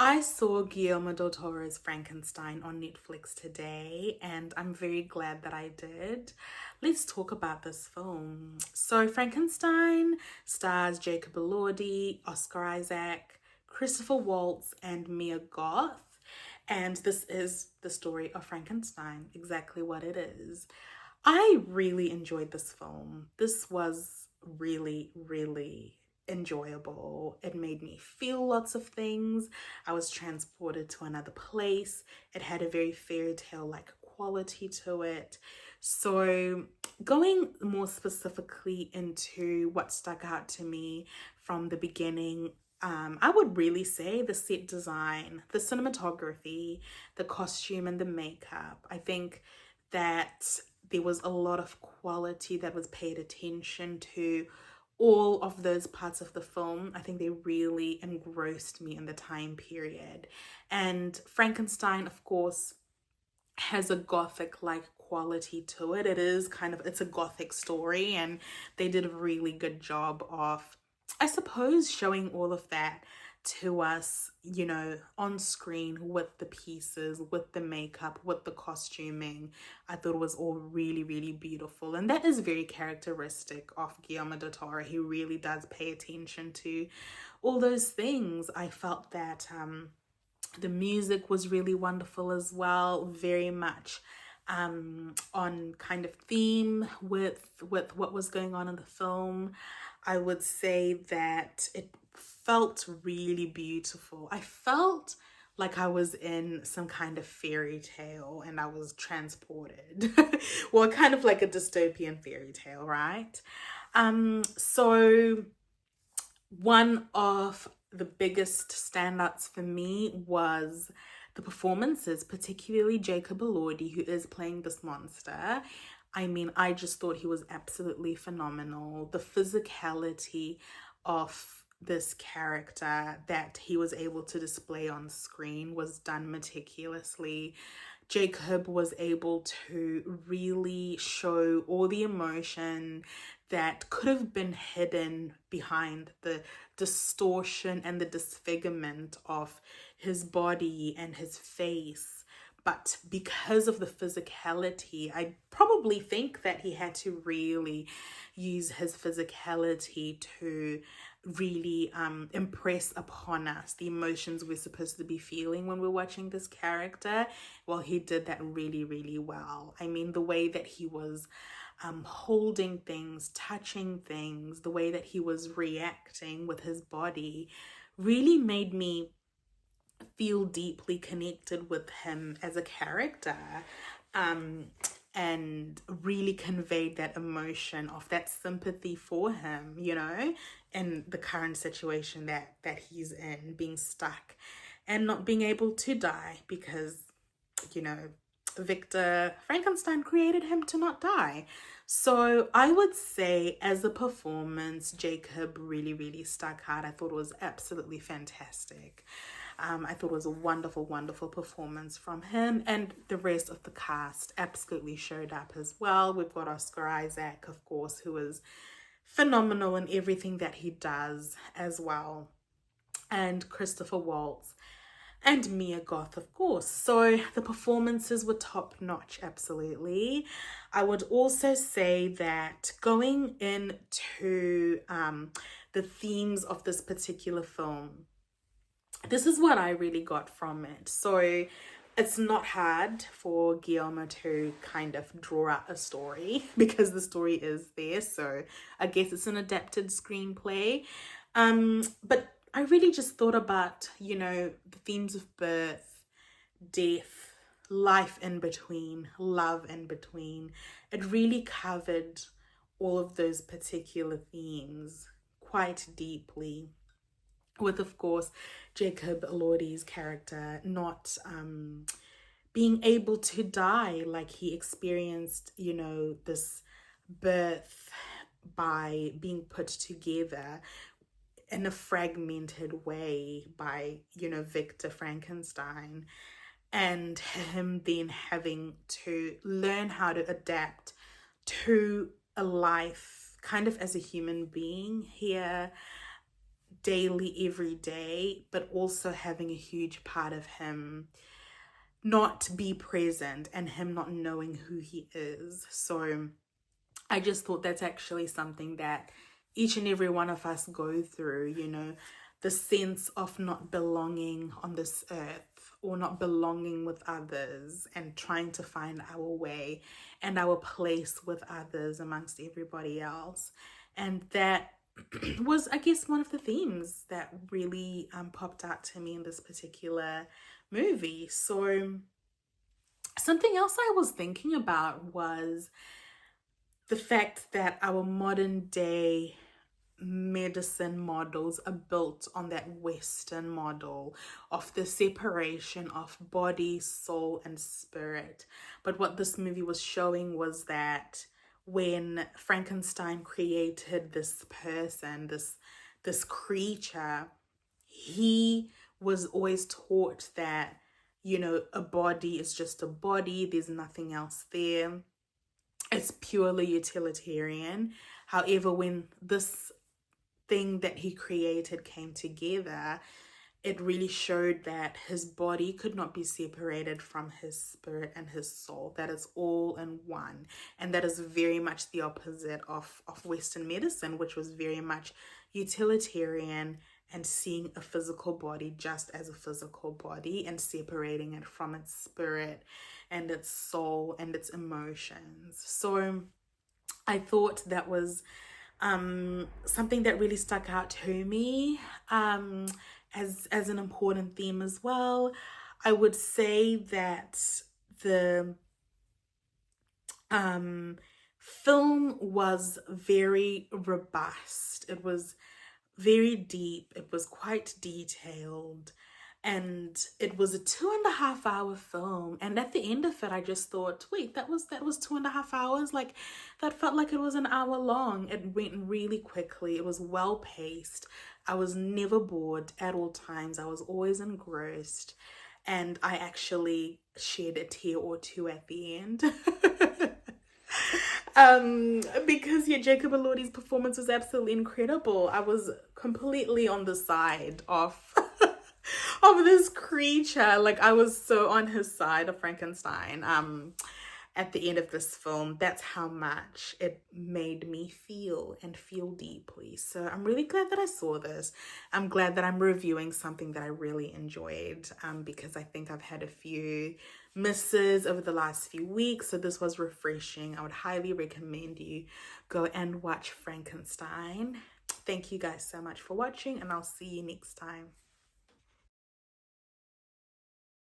I saw Guillermo del Toro's Frankenstein on Netflix today, and I'm very glad that I did. Let's talk about this film. So, Frankenstein stars Jacob Elordi, Oscar Isaac, Christopher Waltz, and Mia Goth. And this is the story of Frankenstein, exactly what it is. I really enjoyed this film. This was really enjoyable. It made me feel lots of things. I was transported to another place. It had a very fairy tale like quality to it. So, going more specifically into what stuck out to me from the beginning, I would really say the set design, the cinematography, the costume, and the makeup. I think that there was a lot of quality that was paid attention to all of those parts of the film. I think they really engrossed me in the time period. And Frankenstein, of course, has a gothic like quality to it. It's a gothic story, and they did a really good job of, I suppose, showing all of that to us, on screen with the pieces, with the makeup, with the costuming. I thought it was all really beautiful. And that is very characteristic of Guillermo del Toro. He really does pay attention to all those things. I felt that the music was really wonderful as well, very much on kind of theme with what was going on in the film. I would say that it felt really beautiful. I felt like I was in some kind of fairy tale and I was transported. Well, kind of like a dystopian fairy tale, right? So one of the biggest standouts for me was the performances, particularly Jacob Elordi, who is playing this monster. I mean, I just thought he was absolutely phenomenal. The physicality of this character that he was able to display on screen was done meticulously. Jacob was able to really show all the emotion that could have been hidden behind the distortion and the disfigurement of his body and his face. But because of the physicality, I probably think that he had to really use his physicality to really impress upon us the emotions we're supposed to be feeling when we're watching this character. Well, he did that really well. I mean, the way that he was holding things, touching things, the way that he was reacting with his body really made me feel deeply connected with him as a character, and really conveyed that emotion of that sympathy for him, in the current situation that he's in, being stuck and not being able to die because, you know, Victor Frankenstein created him to not die. So I would say as a performance, Jacob really stuck out. I thought it was absolutely fantastic. I thought it was a wonderful performance from him, and the rest of the cast absolutely showed up as well. We've got Oscar Isaac, of course, who is phenomenal in everything that he does as well, and Christopher Waltz and Mia Goth, of course. So the performances were top notch, absolutely. I would also say that going into the themes of this particular film, this is what I really got from it. So it's not hard for Guillermo to kind of draw out a story because the story is there. So I guess it's an adapted screenplay. But I really just thought about, the themes of birth, death, life in between, love in between. It really covered all of those particular themes quite deeply, with, of course, Jacob Elordi's character not being able to die like he experienced, this birth by being put together in a fragmented way by, Victor Frankenstein, and him then having to learn how to adapt to a life kind of as a human being here, daily, every day, but also having a huge part of him not be present and him not knowing who he is. So I just thought that's actually something that each and every one of us go through, you know, the sense of not belonging on this earth or not belonging with others and trying to find our way and our place with others amongst everybody else. And that was, I guess, one of the themes that really popped out to me in this particular movie. So something else I was thinking about was the fact that our modern day medicine models are built on that Western model of the separation of body, soul, and spirit. But what this movie was showing was that when Frankenstein created this person, this creature, he was always taught that, you know, a body is just a body, there's nothing else there. It's purely utilitarian. However, when this thing that he created came together, it really showed that his body could not be separated from his spirit and his soul. That is all in one. And that is very much the opposite of Western medicine, which was very much utilitarian and seeing a physical body just as a physical body and separating it from its spirit and its soul and its emotions. So I thought that was something that really stuck out to me as an important theme as well. I would say that the film was very robust. It was very deep. It was quite detailed. And it was a 2.5 hour film. And at the end of it, I just thought, wait, that was 2.5 hours? Like, that felt like it was an hour long. It went really quickly. It was well paced. I was never bored at all times. I was always engrossed. And I actually shed a tear or two at the end. Because yeah, Jacob Elordi's performance was absolutely incredible. I was completely on the side of of this creature. Like, I was so on his side of Frankenstein at the end of this film. That's how much it made me feel and feel deeply. So I'm really glad that I saw this. I'm glad that I'm reviewing something that I really enjoyed because I think I've had a few misses over the last few weeks, so this was refreshing. I would highly recommend you go and watch Frankenstein. Thank you guys so much for watching, and I'll see you next time.